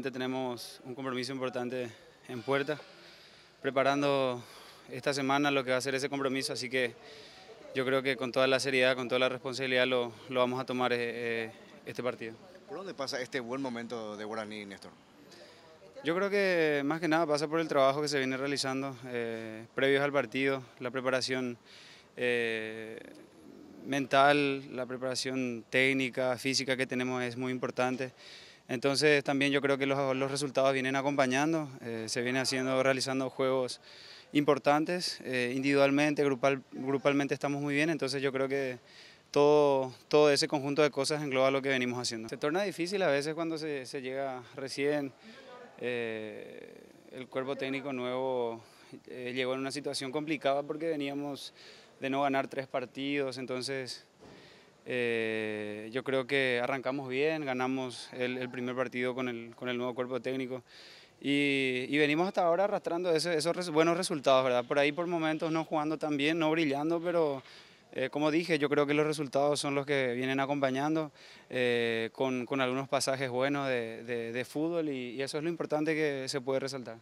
obviamente tenemos un compromiso importante en puerta, preparando esta semana lo que va a ser ese compromiso, así que yo creo que con toda la seriedad, con toda la responsabilidad lo vamos a tomar este partido. ¿Por dónde pasa este buen momento de Guaraní, Néstor? Yo creo que más que nada pasa por el trabajo que se viene realizando previos al partido, la preparación mental, la preparación técnica, física que tenemos es muy importante. Entonces también yo creo que los resultados vienen acompañando, se viene realizando juegos importantes, individualmente, grupalmente estamos muy bien, entonces yo creo que todo ese conjunto de cosas engloba lo que venimos haciendo. Se torna difícil a veces cuando se llega recién, el cuerpo técnico nuevo llegó en una situación complicada porque veníamos de no ganar 3 partidos, entonces yo creo que arrancamos bien, ganamos el primer partido con el nuevo cuerpo técnico y venimos hasta ahora arrastrando esos buenos resultados, ¿verdad? Por ahí por momentos no jugando tan bien, no brillando, pero como dije, yo creo que los resultados son los que vienen acompañando con algunos pasajes buenos de fútbol y eso es lo importante que se puede resaltar.